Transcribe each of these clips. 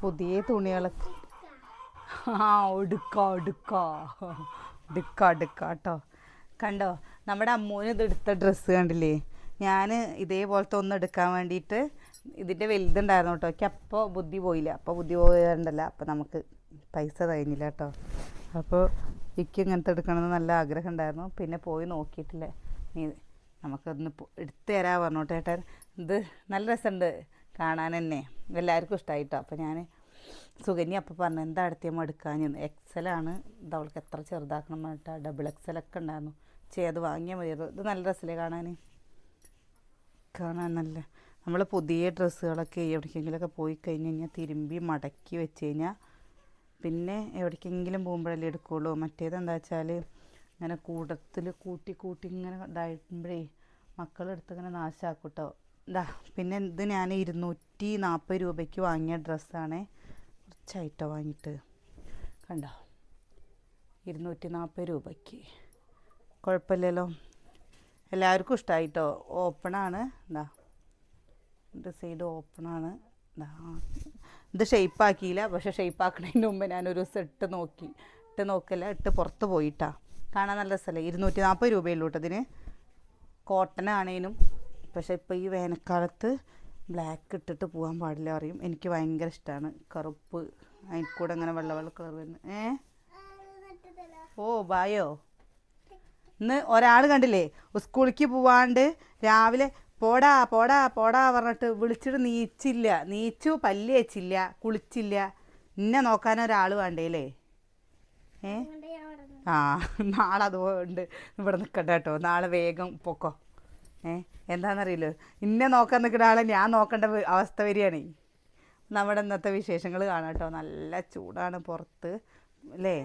പുതിയ തുണികളൊക്കെ എടുക്കാട്ടോ. കണ്ടോ, നമ്മുടെ അമ്മൂന് ഇത് എടുത്ത ഡ്രസ്സ് കണ്ടില്ലേ? ഞാൻ ഇതേപോലത്തെ ഒന്ന് എടുക്കാൻ വേണ്ടിയിട്ട് ഇതിൻ്റെ വലുതുണ്ടായിരുന്നു കേട്ടോ. എനിക്ക് അപ്പോൾ ബുദ്ധി പോയില്ല. അപ്പോൾ ബുദ്ധി പോയതുണ്ടല്ല, അപ്പോൾ നമുക്ക് പൈസ കഴിഞ്ഞില്ല കേട്ടോ. അപ്പോൾ എനിക്ക് ഇങ്ങനത്തെ എടുക്കണമെന്ന് നല്ല ആഗ്രഹം ഉണ്ടായിരുന്നു. പിന്നെ പോയി നോക്കിയിട്ടില്ല. നീ നമുക്കൊന്ന് എടുത്തു തരാൻ പറഞ്ഞോട്ടെ ഏട്ടൻ. ഇത് നല്ല രസമുണ്ട് കാണാൻ തന്നെ, എല്ലാവർക്കും ഇഷ്ടമായിട്ടോ. അപ്പോൾ ഞാൻ സുകന്യ അപ്പോൾ പറഞ്ഞു എന്താ അടുത്തേമ്മ എടുക്കാഞ്ഞെന്ന്. എക്സലാണ് ഇത്, അവൾക്ക് എത്ര ചെറുതാക്കണം പറഞ്ഞിട്ടാ. ഡബിൾ എക്സലൊക്കെ ഉണ്ടായിരുന്നു. അത് വാങ്ങിയാൽ മതിയായിരുന്നു. ഇത് നല്ല ഡ്രസ്സിലേ കാണാൻ നല്ല. നമ്മൾ പുതിയ ഡ്രസ്സുകളൊക്കെ എവിടേക്കെങ്കിലുമൊക്കെ പോയി കഴിഞ്ഞ് കഴിഞ്ഞാൽ തിരുമ്പി മടക്കി വെച്ച് കഴിഞ്ഞാൽ പിന്നെ എവിടേക്കെങ്കിലും പോകുമ്പോഴല്ലേ എടുക്കുകയുള്ളൂ. മറ്റേതെന്താ വെച്ചാൽ ഇങ്ങനെ കൂട്ടത്തിൽ കൂട്ടി ഇങ്ങനെ ഇതായിട്ടുമ്പോഴേ മക്കളെടുത്ത് ഇങ്ങനെ നാശമാക്കും കേട്ടോ. ഇതാ പിന്നെ ഇത് ഞാൻ 240 രൂപയ്ക്ക് വാങ്ങിയ ഡ്രസ്സാണ്. കുറച്ചായിട്ടോ വാങ്ങിയിട്ട്. കണ്ടോ, 240 രൂപയ്ക്ക് കുഴപ്പമില്ലല്ലോ. എല്ലാവർക്കും ഇഷ്ടമായിട്ടോ. ഓപ്പണാണ്. എന്താ ഇത് സൈഡ് ഓപ്പണാണ്. ഇത് ഷെയ്പ്പാക്കിയില്ല, പക്ഷേ ഷെയ്പ്പാക്കണതിന് മുമ്പ് ഞാനൊരു ദിവസം ഇട്ട് പുറത്ത് പോയിട്ടാ. കാണാൻ നല്ല രസമല്ലേ. 240 രൂപയുള്ളൂ കേട്ടോ ഇതിന്. കോട്ടൺ ആണേനും. പക്ഷേ ഇപ്പോൾ ഈ വേനൽക്കാലത്ത് ബ്ലാക്ക് ഇട്ടിട്ട് പോകാൻ പാടില്ല പറയും. എനിക്ക് ഭയങ്കര ഇഷ്ടമാണ് കറുപ്പ്, അതിൽ കൂടെ അങ്ങനെ വെള്ള കളർ വരുന്നത്. ഓ ബായോ, ഇന്ന് ഒരാൾ കണ്ടില്ലേ സ്കൂളിലേക്ക് പോവാണ്ട് രാവിലെ പോടാ പറഞ്ഞിട്ട് വിളിച്ചിട്ട് നീച്ചു പല്ല് വെച്ചില്ല, കുളിച്ചില്ല. ഇന്നെ നോക്കാൻ ഒരാൾ വേണ്ടേലേ. നാളെ അതുകൊണ്ട് ഇവിടെ നിൽക്കണ്ട കേട്ടോ. നാളെ വേഗം പൊക്കോ. എന്താണെന്നറിയില്ലോ, ഇന്നെ നോക്കാൻ നിൽക്കുന്ന ആളെ ഞാൻ നോക്കേണ്ട അവസ്ഥ വരികയാണ്. നമ്മുടെ ഇന്നത്തെ വിശേഷങ്ങൾ കാണാം കേട്ടോ. നല്ല ചൂടാണ് പുറത്ത് അല്ലേ?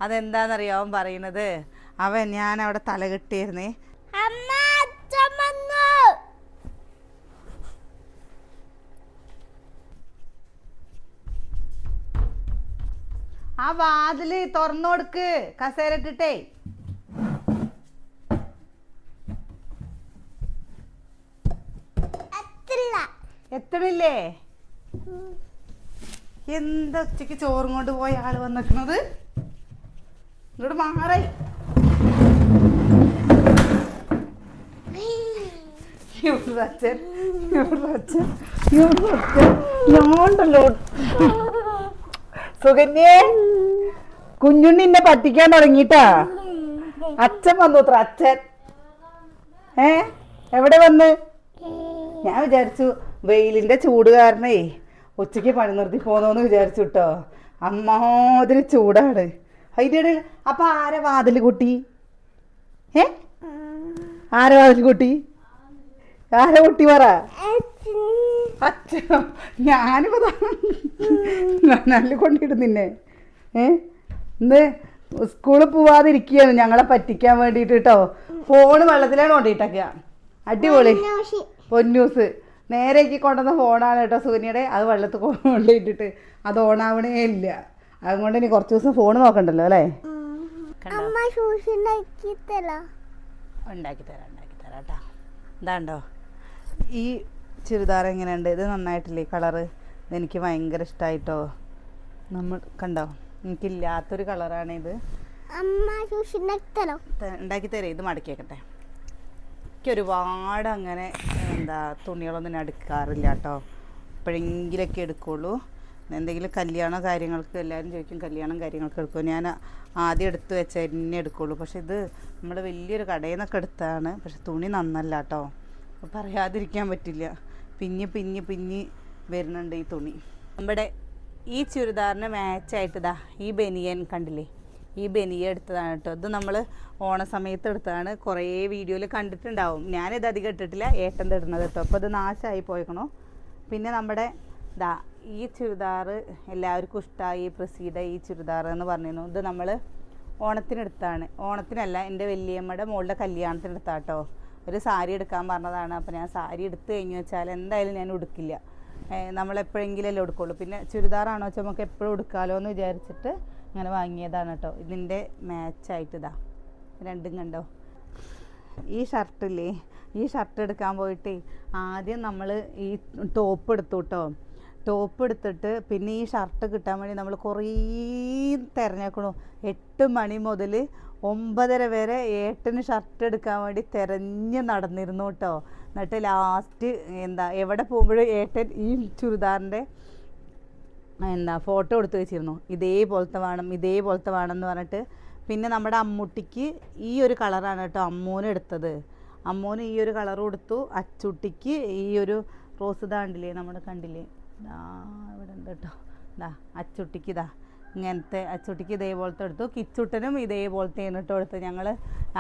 അതെന്താന്നറിയോ അവൻ പറയുന്നത്? ഞാൻ അവിടെ തലകെട്ടിയിരുന്നേ. ആ വാതില് തുറന്നു കൊടുക്ക്, കസേര ഇട്ടിട്ടേ. എത്തണില്ലേ? എന്താ ഉച്ചക്ക് ചോറും കൊണ്ട് പോയ ആള് വന്നിരിക്കുന്നത്? ഇങ്ങോട്ട് മാറേ. സുകന്യേ, കുഞ്ഞുണ്ണിന്നെ പറ്റിക്കാൻ തുടങ്ങിട്ടാ. അച്ഛൻ വന്നു. അച്ഛൻ എവിടെ വന്ന്? ഞാൻ വിചാരിച്ചു വെയിലിന്റെ ചൂട് കാരണേ ഉച്ചയ്ക്ക് പണി നിർത്തി പോന്നോന്ന് വിചാരിച്ചു കേട്ടോ. അമ്മാതിരി ചൂടാണ് അതിൻ്റെ ഇടയിൽ. അപ്പൊ ആരെ വാതിൽ കൂട്ടി? ആരെ വാതിൽ കൂട്ടി? ആരെ കുട്ടി പറ? അച്ഛനോ? ഞാനിപ്പോ നല്ല കൊണ്ടിട്ട് നിന്നെ ഇന്ന് സ്കൂളിൽ പോവാതിരിക്കുകയാണ് ഞങ്ങളെ പറ്റിക്കാൻ വേണ്ടിട്ട് കേട്ടോ. ഫോണ് വെള്ളത്തിലാണ് കൊണ്ടിട്ടൊക്കെ. അടിപൊളി പൊന്നൂസ് നേരേക്ക് കൊണ്ടുവന്ന ഫോണാണ് കേട്ടോ സുകന്യയുടെ. അത് വെള്ളത്തിൽ കൊണ്ടിട്ടിട്ട് അത് ഓണാവണേ ഇല്ല. അതുകൊണ്ട് ഇനി കുറച്ച് ദിവസം ഫോൺ നോക്കണ്ടല്ലോ അല്ലേ? ഉണ്ടാക്കി തരാം കേട്ടോ. ഇതാണ്ടോ ഈ ചുരിദാർ എങ്ങനെയുണ്ട്? ഇത് നന്നായിട്ടില്ലേ കളറ്? ഇതെനിക്ക് ഭയങ്കര ഇഷ്ടമായിട്ടോ. നമ്മൾ കണ്ടോ, എനിക്കില്ലാത്തൊരു കളറാണ് ഇത്. ഉണ്ടാക്കി തരേ. ഇത് മടക്കിയേക്കട്ടെ. എനിക്ക് ഒരുപാട് അങ്ങനെ തുണികളൊന്നും ഞാൻ എടുക്കാറില്ല കേട്ടോ. എപ്പോഴെങ്കിലൊക്കെ എടുക്കുള്ളൂ. എന്തെങ്കിലും കല്യാണ കാര്യങ്ങൾക്ക് എല്ലാവരും ചോദിക്കും കല്യാണം കാര്യങ്ങൾക്ക് എടുക്കും. ഞാൻ ആദ്യം എടുത്ത് വെച്ച എന്നെ എടുക്കുള്ളൂ. പക്ഷെ ഇത് നമ്മൾ വലിയൊരു കടയിൽ നിന്നൊക്കെ എടുത്തതാണ്. പക്ഷെ തുണി നന്നല്ല കേട്ടോ. പറയാതിരിക്കാൻ പറ്റില്ല. പിഞ്ഞി വരുന്നുണ്ട് ഈ തുണി. നമ്മുടെ ഈ ചുരിദാറിന് മാച്ചായിട്ട് ഇതാ ഈ ബനിയൻ കണ്ടില്ലേ? ഈ ബനിയൻ എടുത്തതാണ് കേട്ടോ. ഇത് നമ്മൾ ഓണസമയത്ത് എടുത്തതാണ്. കുറേ വീഡിയോയിൽ കണ്ടിട്ടുണ്ടാവും. ഞാനിത് അധികം ഇട്ടിട്ടില്ല, ഏട്ടൻ്റെ ഇടുന്നത് കേട്ടോ. അപ്പോൾ ഇത് നാശമായി പോയിക്കണോ. പിന്നെ നമ്മുടെ ഈ ചുരിദാർ എല്ലാവർക്കും ഇഷ്ടമായി. പ്രസീഡ ഈ ചുരിദാർ എന്ന് പറഞ്ഞിരുന്നു. ഇത് നമ്മൾ ഓണത്തിനെടുത്താണ്. ഓണത്തിനല്ല, എൻ്റെ വലിയമ്മയുടെ മോളുടെ കല്യാണത്തിനെടുത്താ കേട്ടോ. ഒരു സാരി എടുക്കാൻ പറഞ്ഞതാണ്. അപ്പോൾ ഞാൻ സാരി എടുത്തു കഴിഞ്ഞു വെച്ചാൽ എന്തായാലും ഞാൻ ഉടുക്കില്ല. നമ്മളെപ്പോഴെങ്കിലല്ലേ എടുക്കുള്ളൂ. പിന്നെ ചുരിദാറാണോ വെച്ചാൽ നമുക്ക് എപ്പോഴും എടുക്കാമല്ലോ എന്ന് വിചാരിച്ചിട്ട് അങ്ങനെ വാങ്ങിയതാണ് കേട്ടോ. ഇതിൻ്റെ മാച്ചായിട്ട് രണ്ടും കണ്ടോ. ഈ ഷർട്ടില്ലേ, ഈ ഷർട്ട് എടുക്കാൻ പോയിട്ട് ആദ്യം നമ്മൾ ഈ ടോപ്പ് എടുത്തു കേട്ടോ. ടോപ്പ് എടുത്തിട്ട് പിന്നെ ഈ ഷർട്ട് കിട്ടാൻ വേണ്ടി നമ്മൾ കുറേ തിരഞ്ഞേക്കണു. 8 മണി മുതൽ 9:30 വരെ ഏട്ടന് ഷർട്ട് എടുക്കാൻ വേണ്ടി തിരഞ്ഞ് നടന്നിരുന്നു കേട്ടോ. എന്നിട്ട് ലാസ്റ്റ് എവിടെ പോകുമ്പോഴും ഏട്ടൻ ഈ ചുരിദാറിൻ്റെ ഫോട്ടോ എടുത്ത് വെച്ചിരുന്നു. ഇതേപോലത്തെ വേണം എന്ന് പറഞ്ഞിട്ട്. പിന്നെ നമ്മുടെ അമ്മൂട്ടിക്ക് ഈ ഒരു കളറാണ് കേട്ടോ അമ്മൂന് എടുത്തത്. അമ്മൂന് ഈ ഒരു കളർ കൊടുത്തു. അച്ചുട്ടിക്ക് ഈ ഒരു റോസ് കണ്ടില്ലേ, നമ്മുടെ കണ്ടില്ലേ, ഇവിടെ ഉണ്ട് കേട്ടോ. അച്ചുട്ടിക്ക് ഇങ്ങനത്തെ അച്ചുട്ടിക്ക് ഇതേപോലത്തെ എടുത്തു. കിച്ചുട്ടനും ഇതേപോലത്തെ കേട്ടോ എടുത്തു. ഞങ്ങൾ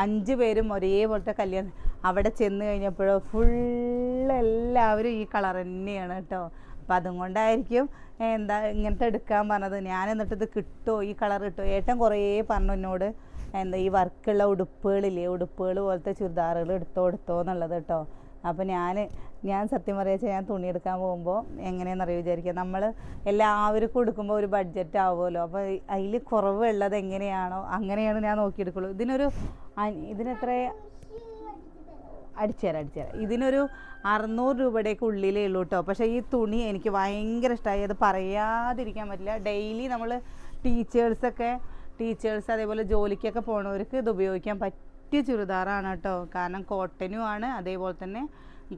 5 പേരും ഒരേപോലത്തെ കല്യാണം. അവിടെ ചെന്ന് കഴിഞ്ഞപ്പോഴോ എല്ലാവരും ഈ കളർ തന്നെയാണ് കേട്ടോ. അപ്പം അതുകൊണ്ടായിരിക്കും ഇങ്ങനത്തെ എടുക്കാൻ പറഞ്ഞത്. ഞാൻ എന്നിട്ട് ഇത് കിട്ടുമോ, ഈ കളർ കിട്ടുമോ? ഏട്ടൻ കുറേ പറഞ്ഞു എന്നോട് ഈ വർക്കുള്ള ഉടുപ്പുകൾ പോലത്തെ ചുരിദാറുകൾ എടുത്തോ എന്നുള്ളത് കേട്ടോ. അപ്പോൾ ഞാൻ സത്യം പറയുക, ഞാൻ തുണി എടുക്കാൻ പോകുമ്പോൾ എങ്ങനെയാണെന്നറിയാം വിചാരിക്കുക, നമ്മൾ എല്ലാവർക്കും എടുക്കുമ്പോൾ ഒരു ബഡ്ജറ്റ് ആവുമല്ലോ. അപ്പോൾ അതിൽ കുറവുള്ളത് എങ്ങനെയാണോ അങ്ങനെയാണ് ഞാൻ നോക്കിയെടുക്കുള്ളൂ. ഇതിനെത്ര അടിച്ചുതരാം. ഇതിനൊരു 600 രൂപയുടെയൊക്കെ ഉള്ളിലേ ഉള്ളൂ കേട്ടോ. പക്ഷേ ഈ തുണി എനിക്ക് ഭയങ്കര ഇഷ്ടമായി. അത് പറയാതിരിക്കാൻ പറ്റില്ല. ഡെയിലി നമ്മൾ ടീച്ചേഴ്സ് അതേപോലെ ജോലിക്കൊക്കെ പോണവർക്ക് ഇത് ഉപയോഗിക്കാൻ പറ്റിയ ചുരിദാറാണ് കേട്ടോ. കാരണം കോട്ടനും ആണ്, അതേപോലെ തന്നെ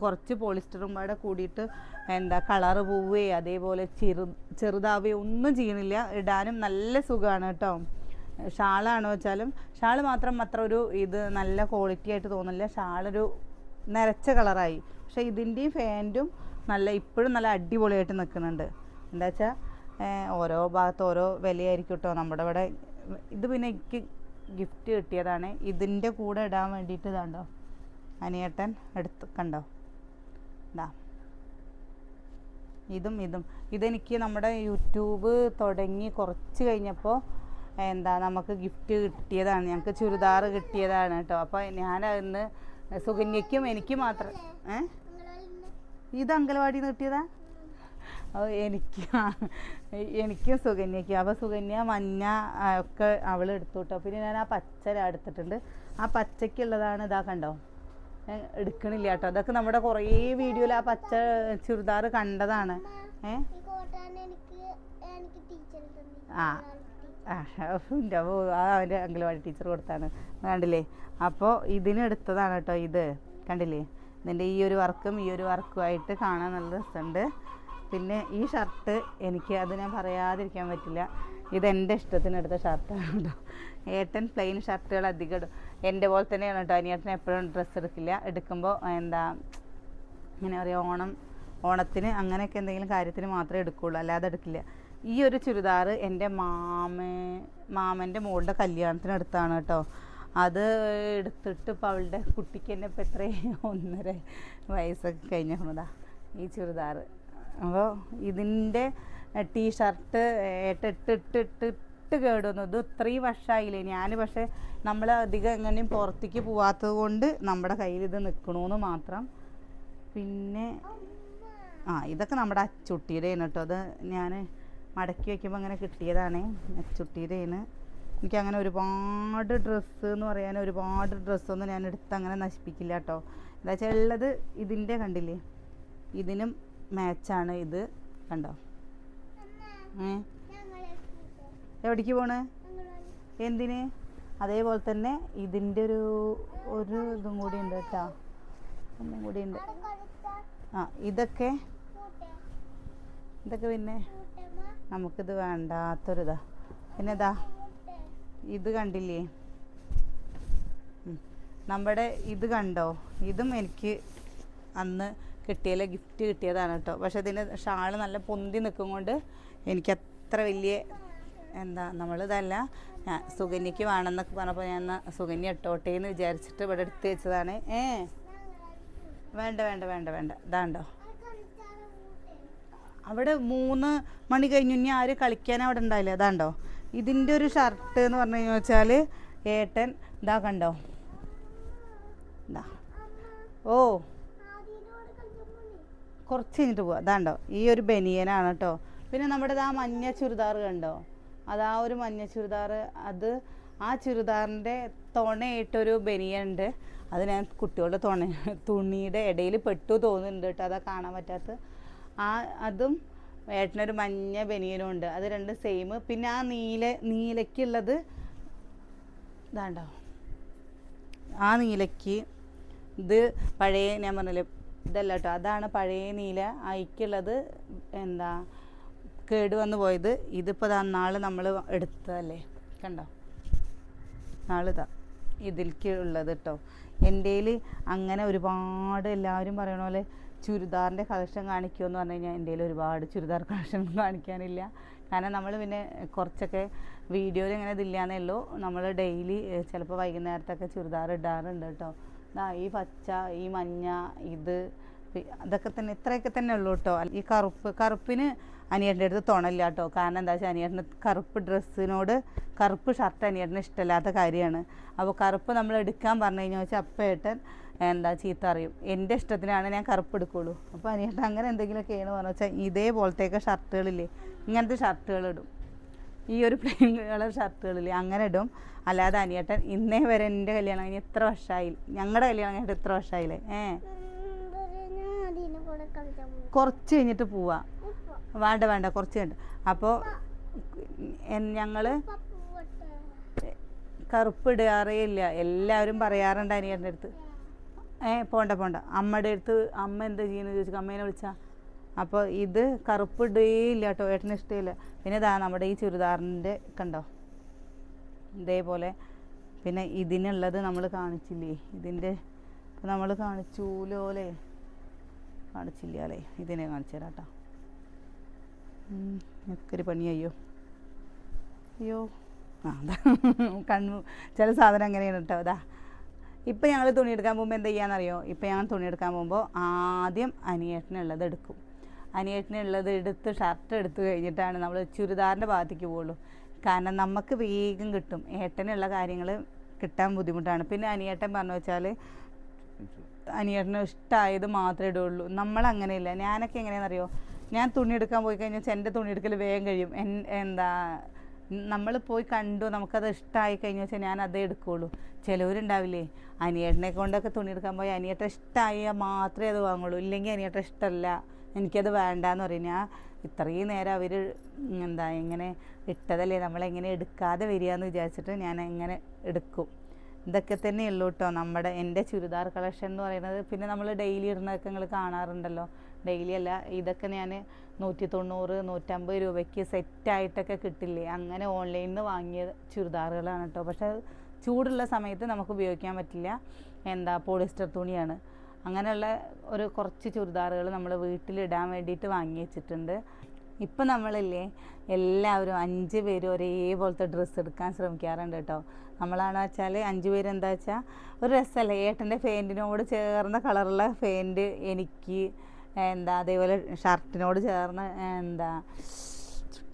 കുറച്ച് പോളിസ്റ്ററും കൂടെ കൂടിയിട്ട് കളറ് പോവുകയോ അതേപോലെ ചെറുതാവുകയോ ഒന്നും ചെയ്യണില്ല. ഇടാനും നല്ല സുഖമാണ് കേട്ടോ. ഷാളാണോ വെച്ചാലും ഷാൾ മാത്രം അത്ര ഇത് നല്ല ക്വാളിറ്റി ആയിട്ട് തോന്നില്ല. ഷാളൊരു നരച്ച കളറായി. പക്ഷേ ഇതിൻ്റെയും ഫാൻറ്റും ഇപ്പോഴും നല്ല അടിപൊളിയായിട്ട് നിൽക്കുന്നുണ്ട്. എന്താ വെച്ചാൽ ഓരോ ഭാഗത്ത് ഓരോ വിലയായിരിക്കും കേട്ടോ. നമ്മുടെ ഇവിടെ ഇത് പിന്നെ എനിക്ക് ഗിഫ്റ്റ് കിട്ടിയതാണ്. ഇതിൻ്റെ കൂടെ ഇടാൻ വേണ്ടിയിട്ട് ഇതാണ്ടോ അനിയേട്ടൻ കണ്ടോ. ഇതെനിക്ക് നമ്മുടെ യൂട്യൂബ് തുടങ്ങി കുറച്ച് കഴിഞ്ഞപ്പോൾ നമുക്ക് ഗിഫ്റ്റ് കിട്ടിയതാണ്. ഞങ്ങൾക്ക് ചുരിദാർ കിട്ടിയതാണ് കേട്ടോ. അപ്പോൾ ഞാനതിന്ന് സുകന്യയ്ക്കും എനിക്ക് മാത്രം ഇത് അങ്കലവാടിയിൽ നിന്ന് കിട്ടിയതാ. എനിക്കും സുകന്യയ്ക്കും. അപ്പോൾ സുകന്യ മഞ്ഞ ഒക്കെ അവൾ എടുത്തു കേട്ടോ. പിന്നെ ഞാൻ ആ പച്ച എടുത്തിട്ടുണ്ട്. ആ പച്ചയ്ക്കുള്ളതാണ് കണ്ടോ, എടുക്കണില്ല കേട്ടോ. അതൊക്കെ നമ്മുടെ കുറേ വീഡിയോയിൽ ആ പച്ച ചുരിദാർ കണ്ടതാണ്. അവൻ്റെ അംഗനവാടി ടീച്ചർ കൊടുത്താണ്, കണ്ടില്ലേ. അപ്പോൾ ഇതിനെടുത്തതാണ് കേട്ടോ. ഇത് കണ്ടില്ലേ, ഇതിൻ്റെ ഈ ഒരു വർക്കുമായിട്ട് കാണാൻ നല്ല രസമുണ്ട്. പിന്നെ ഈ ഷർട്ട് അത് ഞാൻ പറയാതിരിക്കാൻ പറ്റില്ല. ഇതെൻ്റെ ഇഷ്ടത്തിനെടുത്ത ഷർട്ടാണ് കേട്ടോ. ഏട്ടൻ പ്ലെയിൻ ഷർട്ടുകൾ അധികം ഇടും. എൻ്റെ പോലെ തന്നെയാണ് കേട്ടോ. അനിയേട്ടൻ എപ്പോഴും ഡ്രസ്സ് എടുക്കുമ്പോൾ ഇങ്ങനെ പറയുക, ഓണത്തിന് അങ്ങനെയൊക്കെ എന്തെങ്കിലും കാര്യത്തിന് മാത്രമേ എടുക്കുകയുള്ളൂ, അല്ലാതെ എടുക്കില്ല. ഈ ഒരു ചുരിദാർ എൻ്റെ മാമൻ്റെ മോളുടെ കല്യാണത്തിന് എടുത്താണ് കേട്ടോ. അത് എടുത്തിട്ട് ഇപ്പോൾ അവളുടെ കുട്ടിക്ക് തന്നെ ഇപ്പോൾ എത്രയും 1.5 വയസ്സൊക്കെ കഴിഞ്ഞതാ ഈ ചുരിദാർ. അപ്പോൾ ഇതിൻ്റെ ടീഷർട്ട് ഇട്ടിട്ട് കേടുവന്നു. ഇത് 3 വർഷമായില്ലേ ഞാൻ. പക്ഷേ നമ്മൾ അധികം എങ്ങനെയും പുറത്തേക്ക് പോവാത്തത് കൊണ്ട് നമ്മുടെ കയ്യിൽ ഇത് നിൽക്കണമെന്ന് മാത്രം. പിന്നെ ഇതൊക്കെ നമ്മുടെ അച്ചുട്ടിയുടെയാണ് കേട്ടോ. അത് ഞാൻ മടക്കി വയ്ക്കുമ്പോൾ അങ്ങനെ കിട്ടിയതാണ്. അച്ചുട്ടിയുടെയാണ്. എനിക്കങ്ങനെ ഒരുപാട് ഡ്രസ്സ് എന്ന് പറയാൻ ഒരുപാട് ഡ്രസ്സൊന്നും ഞാൻ എടുത്ത് അങ്ങനെ നശിപ്പിക്കില്ല കേട്ടോ. എന്താ വെച്ചാൽ ഉള്ളത് ഇതിൻ്റെ കണ്ടില്ലേ, ഇതിനും മാച്ചാണ് ഇത് കണ്ടോ. എവിടേക്ക് പോണ്, എന്തിന്? അതേപോലെ തന്നെ ഇതിൻ്റെ ഒരു ഇതും കൂടി ഉണ്ട് കേട്ടോ, ഒന്നും കൂടി ഉണ്ട്. ഇതൊക്കെ പിന്നെ നമുക്കിത് വേണ്ടാത്തൊരിതാ. പിന്നെ ഇത് കണ്ടില്ലേ, നമ്മുടെ ഇത് കണ്ടോ, ഇതും എനിക്ക് അന്ന് ഗിഫ്റ്റ് കിട്ടിയതാണ് കേട്ടോ. പക്ഷെ ഇതിന് ഷാള് നല്ല പൊന്തി നിൽക്കും കൊണ്ട് എനിക്കത്ര വലിയ നമ്മളിതല്ല. സുകന്യയ്ക്ക് വേണമെന്നൊക്കെ പറഞ്ഞപ്പോൾ ഞാൻ സുകന്യ ഇട്ടോട്ടെ എന്ന് വിചാരിച്ചിട്ട് ഇവിടെ എടുത്ത് വെച്ചതാണ്. വേണ്ട ഇതാണ്ടോ, അവിടെ 3 മണി കഴിഞ്ഞു ഇനി ആര് കളിക്കാൻ അവിടെ ഉണ്ടായില്ല. അതാണ്ടോ ഇതിൻ്റെ ഒരു ഷർട്ട് എന്ന് പറഞ്ഞു വെച്ചാൽ ഏട്ടൻ കണ്ടോ. കുറച്ച് കഴിഞ്ഞിട്ട് പോവാം. അതാണ്ടോ ഈ ഒരു ബനിയനാണ് കേട്ടോ. പിന്നെ നമ്മുടെ മഞ്ഞ ചുരിദാർ കണ്ടോ, ഒരു മഞ്ഞ ചുരിദാർ. ആ ചുരിദാറിൻ്റെ തുണയായിട്ടൊരു ബനിയുണ്ട്, അത് ഞാൻ കുട്ടികളുടെ തുണിയുടെ ഇടയിൽ പെട്ടു തോന്നുന്നുണ്ട് കേട്ടോ, അതാ കാണാൻ പറ്റാത്ത. അതും ഏട്ടനൊരു മഞ്ഞ ബനിയനും ഉണ്ട്, അത് രണ്ടും സെയിം. പിന്നെ ആ നീലയ്ക്കുള്ളത് ഇതാണ്ടോ, ആ നീലയ്ക്ക് ഇത് പഴയ, ഞാൻ പറഞ്ഞില്ലേ ഇതല്ല കേട്ടോ, അതാണ് പഴയ നീല. അയക്കുള്ളത് എന്താ കേടുവന്ന് പോയത്. ഇതിപ്പോൾ നാൾ നമ്മൾ എടുത്തതല്ലേ, കണ്ടോ നാളിതാ ഇതിലേക്ക് ഉള്ളത് കേട്ടോ. എൻ്റെ അങ്ങനെ ഒരുപാട് എല്ലാവരും പറയണ പോലെ ചുരിദാറിൻ്റെ കളക്ഷൻ കാണിക്കുമെന്ന് പറഞ്ഞു കഴിഞ്ഞാൽ എൻ്റെ ഒരുപാട് ചുരിദാർ കളക്ഷൻ കാണിക്കാനില്ല. കാരണം നമ്മൾ പിന്നെ കുറച്ചൊക്കെ വീഡിയോയിൽ ഇങ്ങനെ ഇതില്ലാന്നേ ഉള്ളൂ. നമ്മൾ ഡെയിലി ചിലപ്പോൾ വൈകുന്നേരത്തൊക്കെ ചുരിദാർ ഇടാറുണ്ട് കേട്ടോ. ഈ പച്ച, ഈ മഞ്ഞ, അതൊക്കെ തന്നെ, ഇത്രയൊക്കെ തന്നെ ഉള്ളൂ കേട്ടോ. ഈ കറുപ്പിന് അനിയേട്ടൻ്റെ അടുത്ത് തുണയില്ല കേട്ടോ. കാരണം എന്താ വെച്ചാൽ അനിയേട്ടന് കറുപ്പ് ഡ്രസ്സിനോട്, കറുപ്പ് ഷർട്ട് അനിയേട്ടന് ഇഷ്ടമില്ലാത്ത കാര്യമാണ്. അപ്പോൾ കറുപ്പ് നമ്മൾ എടുക്കാൻ പറഞ്ഞു കഴിഞ്ഞാൽ വെച്ചാൽ അപ്പം ഏട്ടൻ എന്താ ചീത്ത അറിയും. എൻ്റെ ഇഷ്ടത്തിനാണ് ഞാൻ കറുപ്പ് എടുക്കുള്ളൂ. അപ്പോൾ അനിയേട്ടൻ അങ്ങനെ എന്തെങ്കിലുമൊക്കെയാണ് പറഞ്ഞു വെച്ചാൽ ഇതേപോലത്തെയൊക്കെ ഷർട്ടുകളില്ലേ, ഇങ്ങനത്തെ ഷർട്ടുകളിടും, ഈ ഒരു പ്ലെയിൻ കളർ ഷർട്ടുകളില്ലേ അങ്ങനെ ഇടും. അല്ലാതെ അനിയേട്ടൻ ഇന്നേ വരെ എൻ്റെ കല്യാണം കഴിഞ്ഞ് എത്ര വർഷമായി, ഞങ്ങളുടെ കല്യാണം കഴിഞ്ഞിട്ട് എത്ര വർഷമായില്ലേ, കുറച്ച് കഴിഞ്ഞിട്ട് പോവാ, വേണ്ട കുറച്ച് കഴിഞ്ഞിട്ട്. അപ്പോൾ ഞങ്ങൾ കറുപ്പ് ഇടാറേ ഇല്ല. എല്ലാവരും പറയാറുണ്ട് അനിയേട്ടൻ്റെ അടുത്ത്, പോണ്ട അമ്മയുടെ അടുത്ത്, അമ്മ എന്താ ചെയ്യുന്നത് ചോദിച്ചു അമ്മേനെ വിളിച്ചാൽ. അപ്പോൾ ഇത് കറുപ്പ് ഇടുകയില്ല കേട്ടോ, ഏട്ടന് ഇഷ്ടമില്ല. പിന്നെ ഇതാ നമ്മുടെ ഈ ചുരിദാറിൻ്റെ കണ്ടോ ഇതേപോലെ. പിന്നെ ഇതിനുള്ളത് നമ്മൾ കാണിച്ചില്ലേ, ഇതിൻ്റെ ഇപ്പം നമ്മൾ കാണിച്ചൂലോലേ, കാണിച്ചില്ല അല്ലേ, ഇതിനെ കാണിച്ചു തരാം കേട്ടോ. എനിക്കൊരു പണി അയ്യോ അതാ കണ്ണു ചില സാധനം അങ്ങനെയാണ് കേട്ടോ. അതാ ഇപ്പം ഞങ്ങൾ തുണിയെടുക്കാൻ പോകുമ്പോൾ എന്താ ചെയ്യാന്നറിയോ, ഇപ്പം ഞങ്ങൾ തുണിയെടുക്കാൻ പോകുമ്പോൾ ആദ്യം അനിയേട്ടനുള്ളത് എടുക്കും. അനിയേട്ടനുള്ളത് എടുത്ത് ഷർട്ട് എടുത്ത് കഴിഞ്ഞിട്ടാണ് നമ്മൾ ചുരിദാറിൻ്റെ ഭാഗത്തേക്ക് പോകുള്ളൂ. കാരണം നമുക്ക് വേഗം കിട്ടും, ഏട്ടനുള്ള കാര്യങ്ങൾ കിട്ടാൻ ബുദ്ധിമുട്ടാണ്. പിന്നെ അനിയേട്ടൻ പറഞ്ഞു വെച്ചാൽ അനിയേട്ടന് ഇഷ്ടമായത് മാത്രമേ ഇടുള്ളൂ. നമ്മളങ്ങനെയില്ല. ഞാനൊക്കെ എങ്ങനെയാണെന്നറിയോ, ഞാൻ തുണിയെടുക്കാൻ പോയി കഴിഞ്ഞാൽ എൻ്റെ തുണിയെടുക്കൽ വേഗം കഴിയും. എന്താ നമ്മൾ പോയി കണ്ടു, നമുക്കത് ഇഷ്ടമായി കഴിഞ്ഞു വെച്ചാൽ ഞാൻ അതേ എടുക്കുകയുള്ളൂ. ചിലവരുണ്ടാവില്ലേ അനിയേട്ടനെ കൊണ്ടൊക്കെ തുണിയെടുക്കാൻ പോയി അനിയേട്ടൻ ഇഷ്ടമായാൽ മാത്രമേ അത് വാങ്ങുള്ളൂ, ഇല്ലെങ്കിൽ അനിയേട്ടൻ ഇഷ്ടമല്ല, എനിക്കത് വേണ്ടാന്ന് പറയും. ഞാൻ ഇത്രയും നേരം അവർ ഇങ്ങനെ ഇട്ടതല്ലേ, നമ്മളെങ്ങനെ എടുക്കാതെ വരികയെന്ന് വിചാരിച്ചിട്ട് ഞാൻ എങ്ങനെ എടുക്കും. ഇതൊക്കെ തന്നെയുള്ളൂ കേട്ടോ എൻ്റെ ചുരിദാർ കളക്ഷൻ എന്ന് പറയുന്നത്. പിന്നെ നമ്മൾ ഡെയിലി ഇടുന്നതൊക്കെ നിങ്ങൾ കാണാറുണ്ടല്ലോ, ഡെയിലി അല്ല, ഇതൊക്കെ ഞാൻ 190, 150 രൂപയ്ക്ക് സെറ്റായിട്ടൊക്കെ കിട്ടില്ലേ, അങ്ങനെ ഓൺലൈനിൽ നിന്ന് വാങ്ങിയ ചുരിദാറുകളാണ് കേട്ടോ. പക്ഷേ ചൂടുള്ള സമയത്ത് നമുക്ക് ഉപയോഗിക്കാൻ പറ്റില്ല, പോളിസ്റ്റർ തുണിയാണ്. അങ്ങനെയുള്ള കുറച്ച് ചുരിദാറുകൾ നമ്മൾ വീട്ടിലിടാൻ വേണ്ടിയിട്ട് വാങ്ങി വെച്ചിട്ടുണ്ട്. ഇപ്പം നമ്മളില്ലേ എല്ലാവരും 5 പേരും ഒരേപോലത്തെ ഡ്രസ്സ് എടുക്കാൻ ശ്രമിക്കാറുണ്ട് കേട്ടോ. നമ്മളാണെന്ന് വെച്ചാൽ 5 പേര് എന്താ വെച്ചാൽ ഒരു രസമല്ലേ, ഏട്ടൻ്റെ ഫാൻറ്റിനോട് ചേർന്ന കളറുള്ള ഫാൻറ്റ് എനിക്ക്, അതേപോലെ ഷർട്ടിനോട് ചേർന്ന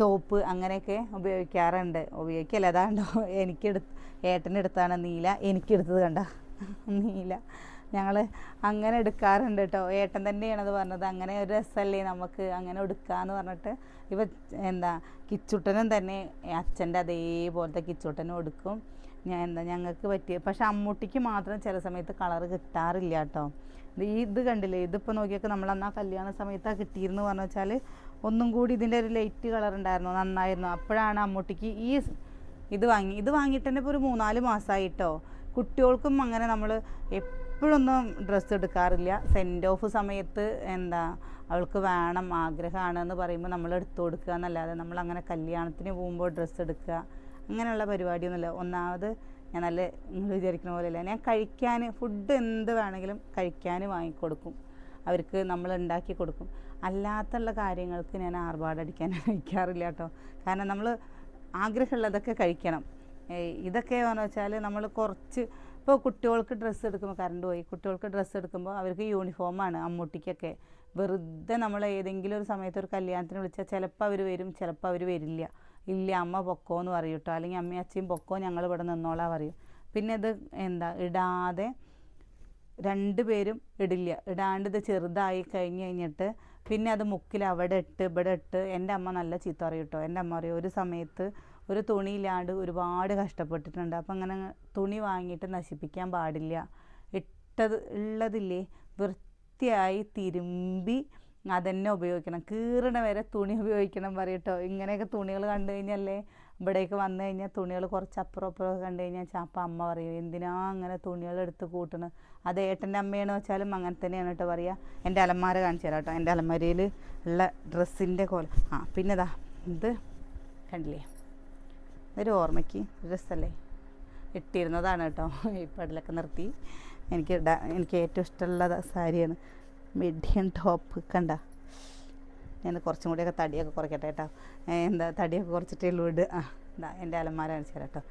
ടോപ്പ്, അങ്ങനെയൊക്കെ ഉപയോഗിക്കല്ല. അതാണ്ടോ ഏട്ടനെടുത്താണ് നീല, എനിക്കെടുത്തത് കണ്ട നീല. ഞങ്ങൾ അങ്ങനെ എടുക്കാറുണ്ട് കേട്ടോ. ഏട്ടൻ തന്നെയാണത് പറഞ്ഞത്, അങ്ങനെ ഒരു രസമല്ലേ നമുക്ക് അങ്ങനെ എടുക്കാമെന്ന് പറഞ്ഞിട്ട്. ഇപ്പം കിച്ചുട്ടനും തന്നെ അച്ഛൻ്റെ അതേപോലത്തെ കിച്ചുട്ടനും എടുക്കും. ഞങ്ങൾക്ക് പറ്റിയ, പക്ഷെ അമ്മൂട്ടിക്ക് മാത്രം ചില സമയത്ത് കളറ് കിട്ടാറില്ല കേട്ടോ. ഇത് കണ്ടില്ലേ, ഇതിപ്പോൾ നോക്കിയൊക്കെ നമ്മളന്ന് ആ കല്യാണ സമയത്താണ് കിട്ടിയിരുന്നു പറഞ്ഞു വെച്ചാൽ ഒന്നും കൂടി ഇതിൻ്റെ ഒരു ലൈറ്റ് കളർ ഉണ്ടായിരുന്നു, നന്നായിരുന്നു. അപ്പോഴാണ് അമ്മൂട്ടിക്ക് ഇത് വാങ്ങിയിട്ട് തന്നെ ഇപ്പോൾ ഒരു 3-4 മാസമായി കേട്ടോ. കുട്ടികൾക്കും അങ്ങനെ നമ്മൾ എപ്പോഴൊന്നും ഡ്രസ്സ് എടുക്കാറില്ല. സെൻഡ് ഓഫ് സമയത്ത് അവൾക്ക് വേണം, ആഗ്രഹമാണെന്ന് പറയുമ്പോൾ നമ്മൾ എടുത്തു കൊടുക്കുക എന്നല്ലാതെ നമ്മളങ്ങനെ കല്യാണത്തിന് പോകുമ്പോൾ ഡ്രസ്സ് എടുക്കുക അങ്ങനെയുള്ള പരിപാടിയൊന്നുമില്ല. ഒന്നാമത് ഞാൻ നിങ്ങൾ വിചാരിക്കുന്ന പോലെയല്ല, ഞാൻ കഴിക്കാൻ ഫുഡ് എന്ത് വേണമെങ്കിലും കഴിക്കാൻ വാങ്ങിക്കൊടുക്കും, അവർക്ക് നമ്മൾ ഉണ്ടാക്കി കൊടുക്കും. അല്ലാത്തുള്ള കാര്യങ്ങൾക്ക് ഞാൻ ആർഭാടടിക്കാൻ കഴിക്കാറില്ല കേട്ടോ. കാരണം നമ്മൾ ആഗ്രഹമുള്ളതൊക്കെ കഴിക്കണം. ഇതൊക്കെ എന്ന് വെച്ചാൽ നമ്മൾ കുറച്ച്, ഇപ്പോൾ കുട്ടികൾക്ക് ഡ്രസ്സ് എടുക്കുമ്പോൾ കറണ്ട് പോയി, കുട്ടികൾക്ക് ഡ്രസ്സ് എടുക്കുമ്പോൾ അവർക്ക് യൂണിഫോമാണ്. അമ്മൂട്ടിക്കൊക്കെ വെറുതെ നമ്മൾ ഏതെങ്കിലും ഒരു സമയത്ത് ഒരു കല്യാണത്തിന് വിളിച്ചാൽ ചിലപ്പോൾ അവർ വരും, ചിലപ്പോൾ അവർ വരില്ല. ഇല്ല അമ്മ പൊക്കോ എന്ന് പറയും കേട്ടോ, അല്ലെങ്കിൽ അമ്മയും അച്ഛയും പൊക്കോ, ഞങ്ങൾ ഇവിടെ നിന്നോളാം പറയും. പിന്നെ ഇത് ഇടാതെ 2 പേരും ഇടാണ്ട് ഇത് ചെറുതായി കഴിഞ്ഞിട്ട് പിന്നെ അത് മുക്കിൽ അവിടെ ഇട്ട് ഇവിടെ ഇട്ട് എൻ്റെ അമ്മ നല്ല ചീത്ത പറയും കേട്ടോ. എൻ്റെ അമ്മ പറയും ഒരു സമയത്ത് ഒരു തുണിയില്ലാണ്ട് ഒരുപാട് കഷ്ടപ്പെട്ടിട്ടുണ്ട്. അപ്പം അങ്ങനെ തുണി വാങ്ങിയിട്ട് നശിപ്പിക്കാൻ പാടില്ല. ഉള്ളതില്ലേ വൃത്തിയായി തിരുമ്പി അതന്നെ ഉപയോഗിക്കണം. കീറണ വരെ തുണി ഉപയോഗിക്കണം പറയട്ടോ. ഇങ്ങനെയൊക്കെ തുണികൾ കണ്ടു കഴിഞ്ഞാലേ ഇവിടേക്ക് വന്നു കഴിഞ്ഞാൽ തുണികൾ കുറച്ച് അപ്പുറം അപ്പുറമൊക്കെ കണ്ടു കഴിഞ്ഞാൽ അപ്പം അമ്മ പറയും എന്തിനാ അങ്ങനെ തുണികൾ എടുത്ത് കൂട്ടണം. അത് ഏട്ടൻ്റെ അമ്മയെന്ന് വെച്ചാലും അങ്ങനെ തന്നെയാണ് കേട്ടോ പറയുക. എൻ്റെ അലമാര കാണിച്ചു തരാം കേട്ടോ. എൻ്റെ അലമാരയിൽ ഉള്ള ഡ്രസ്സിൻ്റെ കോല. പിന്നെ ഇതാ ഇത് കണ്ടില്ലേ, ഇതൊരു ഓർമ്മയ്ക്ക് ഡ്രസ്സല്ലേ, ഇട്ടിരുന്നതാണ് കേട്ടോ. ഇപ്പം അതിലൊക്കെ നിർത്തി. എനിക്ക് ഏറ്റവും ഇഷ്ടമുള്ള സാരിയാണ് മിഡിയം ടോപ്പ്. കണ്ട, ഞാൻ കുറച്ചും കൂടിയൊക്കെ തടിയൊക്കെ കുറയ്ക്കട്ടെ കേട്ടോ. തടിയൊക്കെ കുറച്ചിട്ടേ ഉള്ളൂ ഇടുക. എൻ്റെ അലമാര കാണിച്ചു തരാം കേട്ടോ.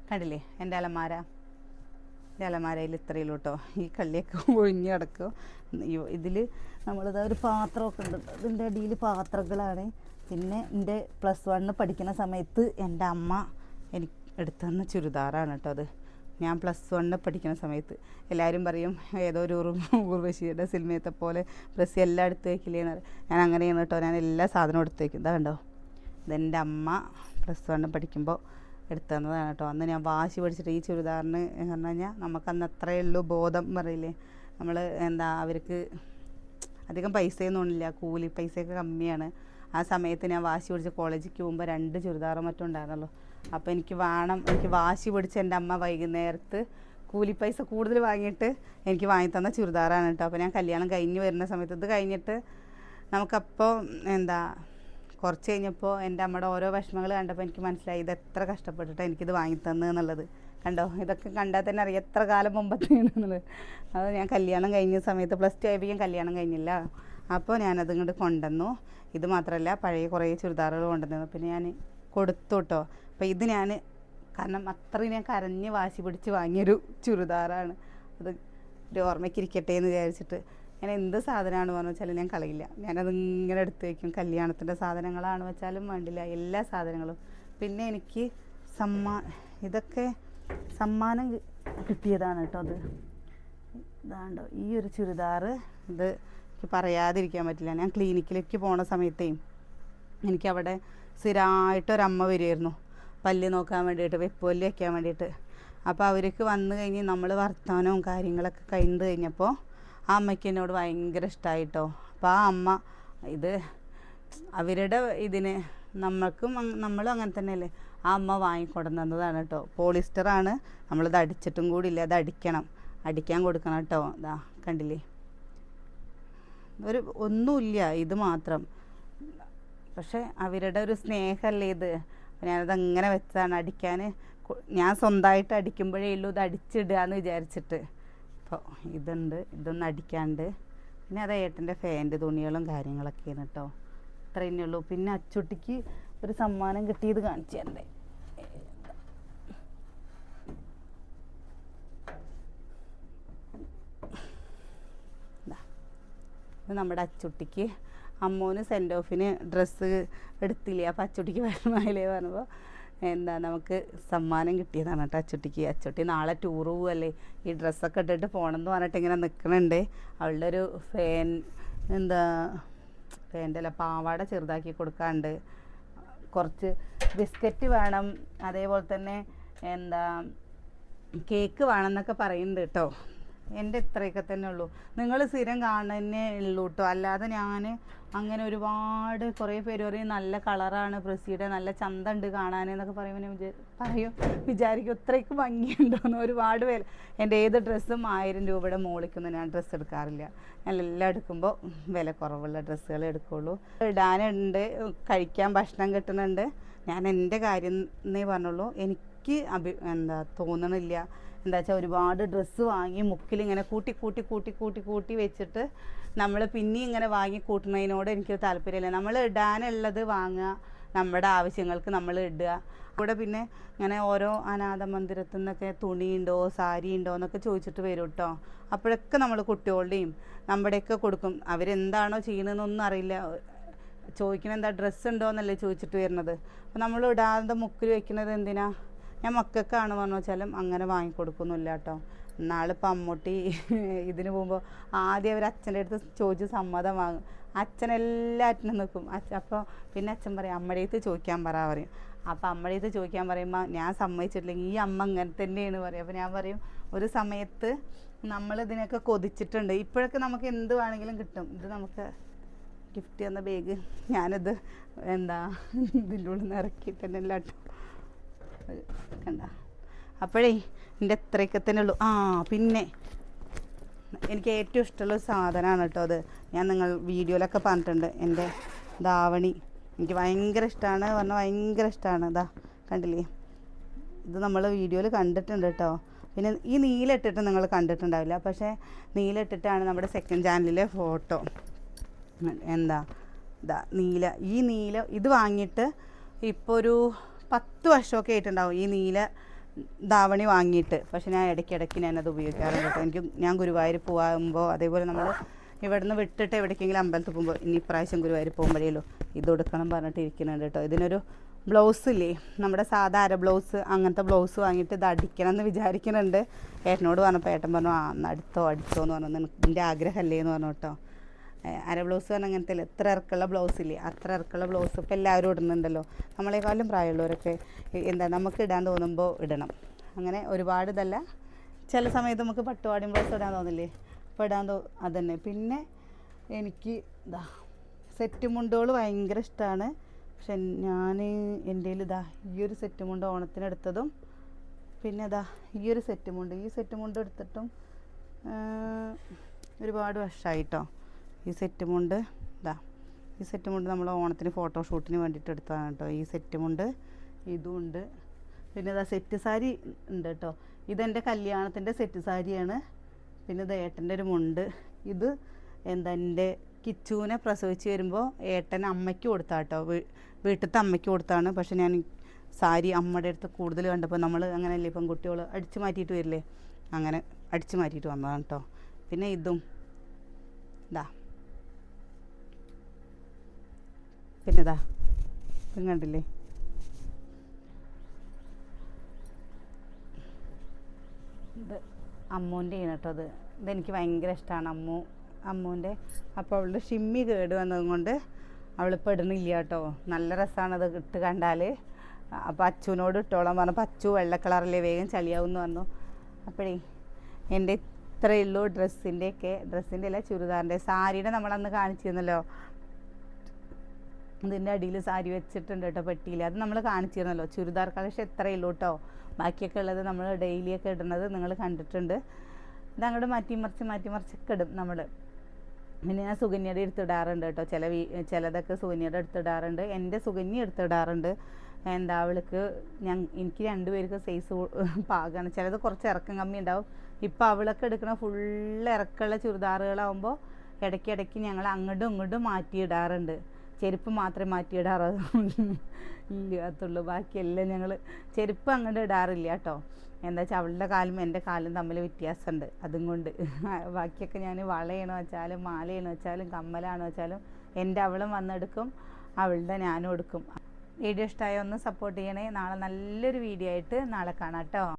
കണ്ടില്ലേ എൻ്റെ അലമാര. എൻ്റെ അലമാരയിൽ ഇത്രയുള്ളൂ കേട്ടോ. ഈ കള്ളിയൊക്കെ ഒഴിഞ്ഞ് കിടക്കും. ഇതിൽ നമ്മളിത് ഒരു പാത്രമൊക്കെ ഉണ്ട്. ഇതിൻ്റെ അടിയിൽ പാത്രങ്ങളാണ്. പിന്നെ എൻ്റെ +1 പഠിക്കുന്ന സമയത്ത് എൻ്റെ അമ്മ എനിക്ക് എടുത്തു തന്ന ചുരിദാറാണ് കേട്ടോ അത്. ഞാൻ +1 പഠിക്കുന്ന സമയത്ത് എല്ലാവരും പറയും ഏതോ ഒരു ഉർവശിയുടെ സിനിമയത്തെ പോലെ ഡ്രസ്സ് എല്ലാം എടുത്ത് വയ്ക്കില്ലേന്ന് പറയും. ഞാൻ അങ്ങനെയാണ് കേട്ടോ. ഞാൻ എല്ലാ സാധനവും എടുത്ത് വയ്ക്കും. ഇതാ കണ്ടോ, ഇതെൻ്റെ അമ്മ +1 പഠിക്കുമ്പോൾ എടുത്തു തന്നതാണ് കേട്ടോ. അന്ന് ഞാൻ വാശി പഠിച്ചിട്ട് ഈ ചുരിദാറിന് എന്ന് പറഞ്ഞു കഴിഞ്ഞാൽ നമുക്കന്ന് അത്രയേ ഉള്ളൂ ബോധം പറയില്ലേ. നമ്മൾ അവർക്ക് അധികം പൈസയൊന്നും ഇല്ല, കൂലി പൈസയൊക്കെ കമ്മിയാണ്. ആ സമയത്ത് ഞാൻ വാശി പിടിച്ച് കോളേജിലേക്ക് പോകുമ്പോൾ 2 ചുരിദാറും മറ്റും ഉണ്ടായിരുന്നല്ലോ. അപ്പോൾ എനിക്ക് വാശി പിടിച്ച് എൻ്റെ അമ്മ വൈകുന്നേരത്ത് കൂലി പൈസ കൂടുതൽ വാങ്ങിയിട്ട് എനിക്ക് വാങ്ങിത്തന്ന ചുരിദാറാണ് കേട്ടോ. അപ്പോൾ ഞാൻ കല്യാണം കഴിഞ്ഞ് വരുന്ന സമയത്ത് ഇത് കഴിഞ്ഞിട്ട് നമുക്കപ്പോൾ കുറച്ച് കഴിഞ്ഞപ്പോൾ എൻ്റെ അമ്മയുടെ ഓരോ വിഷമങ്ങൾ കണ്ടപ്പോൾ എനിക്ക് മനസ്സിലായി ഇത് എത്ര കഷ്ടപ്പെട്ടിട്ട് എനിക്കിത് വാങ്ങിത്തന്നു എന്നുള്ളത്. കണ്ടോ, ഇതൊക്കെ കണ്ടാൽ തന്നെ അറിയാം എത്ര കാലം മുമ്പത്തെയാണെന്നുള്ളത്. അത് ഞാൻ കല്യാണം കഴിഞ്ഞ സമയത്ത് +2 ആയപ്പോൾ കല്യാണം കഴിഞ്ഞില്ല. അപ്പോൾ ഞാനത് ഇങ്ങോട്ട് കൊണ്ടുവന്നു. ഇത് മാത്രമല്ല പഴയ കുറേ ചുരിദാറുകൾ കൊണ്ടുവന്നു. പിന്നെ ഞാൻ കൊടുത്തു കേട്ടോ. അപ്പോൾ ഇത് ഞാൻ കാരണം അത്രയും ഞാൻ കരഞ്ഞ് വാശി പിടിച്ച് വാങ്ങിയൊരു ചുരിദാറാണ്. അത് ഒരു ഓർമ്മയ്ക്കിരിക്കട്ടെ എന്ന് വിചാരിച്ചിട്ട് ഞാൻ എന്ത് സാധനമാണ് പറഞ്ഞു വെച്ചാലും ഞാൻ കളയില്ല. ഞാനത് ഇങ്ങനെ എടുത്ത് വയ്ക്കും. കല്യാണത്തിൻ്റെ സാധനങ്ങളാണ് വെച്ചാലും വേണ്ടില്ല, എല്ലാ സാധനങ്ങളും. പിന്നെ എനിക്ക് ഇതൊക്കെ സമ്മാനം കിട്ടിയതാണ് കേട്ടോ. അത് ഇതാണ്ടോ ഈ ഒരു ചുരിദാറ്. ഇത് എനിക്ക് പറയാതിരിക്കാൻ പറ്റില്ല. ഞാൻ ക്ലിനിക്കിലേക്ക് പോണ സമയത്തേ എനിക്കവിടെ സ്ഥിരമായിട്ടൊരമ്മ വരുമായിരുന്നു പല്ല് നോക്കാൻ വേണ്ടിയിട്ട്, വെപ്പുപല്ല് വയ്ക്കാൻ വേണ്ടിയിട്ട്. അപ്പോൾ അവർക്ക് വന്നു കഴിഞ്ഞ് നമ്മൾ വർത്തമാനവും കാര്യങ്ങളൊക്കെ കഴിഞ്ഞ് കഴിഞ്ഞപ്പോൾ ആ അമ്മയ്ക്ക് എന്നോട് ഭയങ്കര ഇഷ്ടമായിട്ടോ. അപ്പോൾ ആ അമ്മ ഇത് അവരുടെ ഇതിന് നമ്മളും അങ്ങനെ തന്നെയല്ലേ, ആ അമ്മ വാങ്ങിക്കൊടുന്നതാണ് കേട്ടോ. പോളിസ്റ്ററാണ്, നമ്മളിത് അടിച്ചിട്ടും കൂടി ഇല്ല. അത് അടിക്കാൻ കൊടുക്കണം കേട്ടോ. ഇതാ കണ്ടില്ലേ, ഒന്നുമില്ല, ഇത് മാത്രം. പക്ഷെ അവരുടെ ഒരു സ്നേഹമല്ലേ ഇത്. ഞാനതങ്ങനെ വെച്ചതാണ് അടിക്കാൻ. ഞാൻ സ്വന്തമായിട്ട് അടിക്കുമ്പോഴേ ഉള്ളൂ ഇത് അടിച്ചിടുക എന്ന് വിചാരിച്ചിട്ട്. അപ്പോൾ ഇതൊന്നും അടിക്കാണ്ട്. പിന്നെ അത് ഏട്ടൻ്റെ ഫാൻ്റെ തുണികളും കാര്യങ്ങളൊക്കെയാണ് കേട്ടോ. അത്ര തന്നെ ഉള്ളൂ. പിന്നെ അച്ചുട്ടിക്ക് ഒരു സമ്മാനം കിട്ടിയത് കാണിച്ചു തരണ്ടേ. ഇത് നമ്മുടെ അച്ചുട്ടിക്ക് അമ്മൂന് സെൻഡ് ഓഫിന് ഡ്രസ്സ് എടുത്തില്ലേ. അപ്പോൾ അച്ചുട്ടിക്ക് വിഷമമായില്ലേ പറഞ്ഞപ്പോൾ നമുക്ക് സമ്മാനം കിട്ടിയതാണ് കേട്ടോ അച്ചുട്ടിക്ക്. അച്ചുട്ടി നാളെ ടൂറ് പോവല്ലേ, ഈ ഡ്രസ്സൊക്കെ ഇട്ടിട്ട് പോകണമെന്ന് പറഞ്ഞിട്ട് ഇങ്ങനെ നിൽക്കണുണ്ട്. അവളുടെ ഒരു ഫാൻ്റെ അല്ല പാവാട ചെറുതാക്കി കൊടുക്കാണ്ട്. കുറച്ച് ബിസ്ക്കറ്റ് വേണം, അതേപോലെ തന്നെ കേക്ക് വേണം എന്നൊക്കെ പറയുന്നുണ്ട് കേട്ടോ. എൻ്റെ ഇത്രയൊക്കെ തന്നെ ഉള്ളൂ. നിങ്ങൾ സ്ഥിരം കാണുന്നതന്നെ ഉള്ളൂ കേട്ടോ. അല്ലാതെ ഞാൻ അങ്ങനെ ഒരുപാട് കുറേ പേര് പറയും നല്ല കളറാണ് പ്രസിയുടെ, നല്ല ചന്തമുണ്ട് കാണാനെന്നൊക്കെ വിചാരിക്കും ഇത്രയ്ക്ക് ഭംഗിയുണ്ടോയെന്ന്. ഒരുപാട് പേര് എൻ്റെ ഏത് ഡ്രസ്സും 1000 രൂപയുടെ മുകളിലേക്കൊന്നും ഞാൻ ഡ്രസ്സ് എടുക്കാറില്ല. ഞാൻ എല്ലാം എടുക്കുമ്പോൾ വില കുറവുള്ള ഡ്രസ്സുകൾ എടുക്കുള്ളൂ. ഇടാനുണ്ട്, കഴിക്കാൻ ഭക്ഷണം കിട്ടുന്നുണ്ട്. ഞാൻ എൻ്റെ കാര്യം എന്നേ പറഞ്ഞുള്ളൂ. എനിക്ക് തോന്നണില്ല എന്താ വെച്ചാൽ ഒരുപാട് ഡ്രസ്സ് വാങ്ങി മുക്കിലിങ്ങനെ കൂട്ടി വെച്ചിട്ട് നമ്മൾ പിന്നെയും ഇങ്ങനെ വാങ്ങി കൂട്ടുന്നതിനോട് എനിക്ക് താല്പര്യമില്ല. നമ്മൾ ഇടാനുള്ളത് വാങ്ങുക, നമ്മുടെ ആവശ്യങ്ങൾക്ക് നമ്മൾ ഇടുക. ഇവിടെ പിന്നെ ഇങ്ങനെ ഓരോ അനാഥ മന്ദിരത്തിൽ നിന്നൊക്കെ തുണിയുണ്ടോ സാരി ഉണ്ടോ എന്നൊക്കെ ചോദിച്ചിട്ട് വരും കേട്ടോ. അപ്പോഴൊക്കെ നമ്മൾ കുട്ടികളുടെയും നമ്മുടെയൊക്കെ കൊടുക്കും. അവരെന്താണോ ചെയ്യണമെന്നൊന്നും അറിയില്ല. ചോദിക്കണത് എന്താ ഡ്രസ്സ് ഉണ്ടോ എന്നല്ലേ ചോദിച്ചിട്ട് വരുന്നത്. അപ്പോൾ നമ്മൾ ഇടാതെ മുക്കിൽ വയ്ക്കുന്നത് എന്തിനാ? ഞാൻ മക്കൾക്കാണ് പറഞ്ഞു വെച്ചാലും അങ്ങനെ വാങ്ങിക്കൊടുക്കുന്നില്ല കേട്ടോ. നാളിപ്പോൾ അമ്മൂട്ടി ഇതിന് പോകുമ്പോൾ ആദ്യം അവർ അച്ഛൻ്റെ അടുത്ത് ചോദിച്ച് സമ്മതം വാങ്ങും. അച്ഛൻ എല്ലാറ്റിനും നിൽക്കും. അപ്പോൾ പിന്നെ അച്ഛൻ പറയും അമ്മയുടെ അടുത്ത് ചോദിക്കാൻ പറയും. അപ്പം അമ്മയുടെ ഇത് ചോദിക്കാൻ പറയുമ്പോൾ ഞാൻ സമ്മതിച്ചിട്ടില്ലെങ്കിൽ ഈ അമ്മ ഇങ്ങനെ തന്നെയാണ് പറയും. അപ്പോൾ ഞാൻ പറയും ഒരു സമയത്ത് നമ്മളിതിനൊക്കെ കൊതിച്ചിട്ടുണ്ട്. ഇപ്പോഴൊക്കെ നമുക്ക് എന്ത് വേണമെങ്കിലും കിട്ടും. ഇത് നമുക്ക് ഗിഫ്റ്റ് തന്ന ബാഗ് ഞാനിത് എന്താ ഇതിൻ്റെ ഉള്ളിൽ നിന്ന് ഇറക്കിയിട്ട് തന്നെ കേട്ടോ കണ്ട. അപ്പോഴേ എൻ്റെ എത്രയൊക്കെ തന്നെ ഉള്ളൂ. പിന്നെ എനിക്ക് ഏറ്റവും ഇഷ്ടമുള്ള ഒരു സാധനമാണ് കേട്ടോ അത്. ഞാൻ നിങ്ങൾ വീഡിയോയിലൊക്കെ പറഞ്ഞിട്ടുണ്ട്. എൻ്റെ ധാവണി എനിക്ക് ഭയങ്കര ഇഷ്ടമാണ് പറഞ്ഞാൽ ഭയങ്കര ഇഷ്ടമാണ്. ഇതാ കണ്ടില്ലേ, ഇത് നമ്മൾ വീഡിയോയിൽ കണ്ടിട്ടുണ്ട് കേട്ടോ. പിന്നെ ഈ നീല ഇട്ടിട്ട് നിങ്ങൾ കണ്ടിട്ടുണ്ടാവില്ല, പക്ഷേ നീല ഇട്ടിട്ടാണ് നമ്മുടെ സെക്കൻഡ് ചാനലിലെ ഫോട്ടോ. എന്താ ഇതാ നീല, ഈ നീല ഇത് വാങ്ങിയിട്ട് ഇപ്പോൾ ഒരു 10 വർഷമൊക്കെ ആയിട്ടുണ്ടാവും ഈ നീല ധാവണി വാങ്ങിയിട്ട്. പക്ഷെ ഞാൻ ഇടയ്ക്കിടയ്ക്ക് ഞാനത് ഉപയോഗിക്കാറുണ്ട് കേട്ടോ. ഞാൻ ഗുരുവായൂർ പോകുമ്പോൾ അതേപോലെ നമ്മൾ ഇവിടുന്ന് വിട്ടിട്ട് എവിടേക്കെങ്കിലും അമ്പലത്തിൽ പോകുമ്പോൾ ഇനി ഇപ്രാവശ്യം ഗുരുവായൂർ പോകുമ്പോഴേലോ ഇത് കൊടുക്കണം പറഞ്ഞിട്ട് ഇരിക്കുന്നുണ്ട് കേട്ടോ. ഇതിനൊരു ബ്ലൗസ് ഇല്ലേ, നമ്മുടെ സാധാ അര ബ്ലൗസ്, അങ്ങനത്തെ ബ്ലൗസ് വാങ്ങിയിട്ട് ഇത് അടിക്കണം എന്ന് വിചാരിക്കുന്നുണ്ട്. ഏട്ടനോട് പറഞ്ഞപ്പോൾ ഏട്ടൻ പറഞ്ഞു അന്ന് അടിച്ചോ എന്ന് പറഞ്ഞു. എൻ്റെ ആഗ്രഹമല്ലേ എന്ന് പറഞ്ഞു കേട്ടോ. അര ബ്ലൗസ് പറഞ്ഞാൽ അങ്ങനത്തെ എത്ര ഇറക്കുള്ള ബ്ലൗസ് ഇല്ലേ, അത്ര ഇറക്കുള്ള ബ്ലൗസ് ഇപ്പോൾ എല്ലാവരും ഇടുന്നുണ്ടല്ലോ. നമ്മളെക്കാളും പ്രായമുള്ളവരൊക്കെ എന്താ നമുക്ക് ഇടാൻ തോന്നുമ്പോൾ ഇടണം. അങ്ങനെ ഒരുപാട് ഇതല്ല, ചില സമയത്ത് നമുക്ക് പട്ടുപാടിയും ബ്ലൗസ് ഇടാൻ തോന്നില്ലേ, അപ്പോൾ ഇടാൻ അതന്നെ. പിന്നെ എനിക്ക് ഇതാ സെറ്റ് മുണ്ടുകൾ ഭയങ്കര ഇഷ്ടമാണ്. പക്ഷെ ഞാൻ എൻ്റെ ഇതാ ഈ ഒരു സെറ്റ് മുണ്ട് ഓണത്തിനെടുത്തതും, പിന്നെ ഇതാ ഈ ഒരു സെറ്റ് മുണ്ട്, ഈ സെറ്റ് മുണ്ട് എടുത്തിട്ടും ഒരുപാട് വർഷമായിട്ടോ. ഈ സെറ്റ് മുണ്ട് ഇതാ, ഈ സെറ്റ് മുണ്ട് നമ്മൾ ഓണത്തിന് ഫോട്ടോഷൂട്ടിന് വേണ്ടിയിട്ട് എടുത്തതാണ് കേട്ടോ. ഈ സെറ്റ് മുണ്ട് ഇതും ഉണ്ട്. പിന്നെ ഇതാ സെറ്റ് സാരി ഉണ്ട് കേട്ടോ. ഇതെൻ്റെ കല്യാണത്തിൻ്റെ സെറ്റ് സാരിയാണ്. പിന്നെ ഇത് ഏട്ടൻ്റെ ഒരു മുണ്ട്. ഇത് എന്താ എൻ്റെ കിച്ചുവിനെ പ്രസവിച്ച് വരുമ്പോൾ ഏട്ടൻ അമ്മയ്ക്ക് കൊടുത്താട്ടോ, വീട്ടിലത്തെ അമ്മയ്ക്ക് കൊടുത്താണ്. പക്ഷെ ഞാൻ സാരി അമ്മയുടെ അടുത്ത് കൂടുതൽ കണ്ടപ്പോൾ നമ്മൾ അങ്ങനെയല്ലേ ഇപ്പം കുട്ടികൾ അടിച്ചു മാറ്റിയിട്ട് വരില്ലേ, അങ്ങനെ അടിച്ചു മാറ്റിയിട്ട് വന്നതാണ് കേട്ടോ. പിന്നെ ഇതും ഇതാ, പിന്നെ ഇതാ ഇതും കണ്ടില്ലേ, ഇത് അമ്മൂൻ്റെയാണ് കേട്ടോ. ഇതെനിക്ക് ഭയങ്കര ഇഷ്ടമാണ് അമ്മൂൻ്റെ. അപ്പോൾ അവളുടെ ഷിമ്മി കേട് വന്നതുകൊണ്ട് അവളിപ്പോൾ ഇടണില്ല കേട്ടോ. നല്ല രസമാണ് അത് ഇട്ട് കണ്ടാൽ. അപ്പോൾ അച്ചുവിനോട് ഇട്ടോളാൻ പറഞ്ഞപ്പോൾ അച്ചു വെള്ള കളറിലെ വേഗം ചളിയാവും എന്ന് പറഞ്ഞു. അപ്പോഴേ എൻ്റെ ഇത്രയേ ഉള്ളൂ ഡ്രസ്സിൻ്റെ അല്ല ചുരിദാറിൻ്റെ. സാരിയുടെ നമ്മളന്ന് കാണിച്ചിരുന്നല്ലോ, ഇതിൻ്റെ അടിയിൽ സാരി വെച്ചിട്ടുണ്ട് കേട്ടോ പെട്ടിയിൽ, അത് നമ്മൾ കാണിച്ചിരുന്നല്ലോ. ചുരിദാർ കളക്ഷൻ എത്രയേ ഉള്ളൂ കേട്ടോ. ബാക്കിയൊക്കെ ഉള്ളത് നമ്മൾ ഡെയിലിയൊക്കെ ഇടുന്നത് നിങ്ങൾ കണ്ടിട്ടുണ്ട്. ഇതങ്ങോട്ട് മാറ്റിമറിച്ചൊക്കെ ഇടും നമ്മൾ. പിന്നെ ഞാൻ സുകന്യയുടെ എടുത്തിടാറുണ്ട് കേട്ടോ. ചിലതൊക്കെ സുകന്യയുടെ എടുത്തിടാറുണ്ട്. എൻ്റെ സുകന്യ എടുത്തിടാറുണ്ട്. എന്താ അവൾക്ക് എനിക്ക് 2 പേർക്ക് സൈസ് പാകമാണ്. ചിലത് കുറച്ച് ഇറക്കം കമ്മി ഉണ്ടാവും. ഇപ്പോൾ അവളൊക്കെ എടുക്കുന്ന ഫുള്ള് ഇറക്കമുള്ള ചുരിദാറുകളാകുമ്പോൾ ഇടയ്ക്കിടയ്ക്ക് ഞങ്ങൾ അങ്ങോട്ടും ഇങ്ങോട്ടും മാറ്റിയിടാറുണ്ട്. ചെരുപ്പ് മാത്രമേ മാറ്റിയിടാറുള്ളൂ. ബാക്കിയെല്ലാം ഞങ്ങൾ ചെരുപ്പ് അങ്ങോട്ട് ഇടാറില്ല കേട്ടോ. എന്താ വെച്ചാൽ അവളുടെ കാലും എൻ്റെ കാലും തമ്മിൽ വ്യത്യാസമുണ്ട്. അതും കൊണ്ട് ബാക്കിയൊക്കെ ഞാൻ വളയണോ വെച്ചാലും മാലയാണോ വെച്ചാലും കമ്മലാണോ വെച്ചാലും എൻ്റെ അവളും വന്നെടുക്കും, അവളുടെ ഞാനും എടുക്കും. വീഡിയോ ഇഷ്ടമായ ഒന്ന് സപ്പോർട്ട് ചെയ്യണേ. നാളെ നല്ലൊരു വീഡിയോ ആയിട്ട് നാളെ കാണാം കേട്ടോ.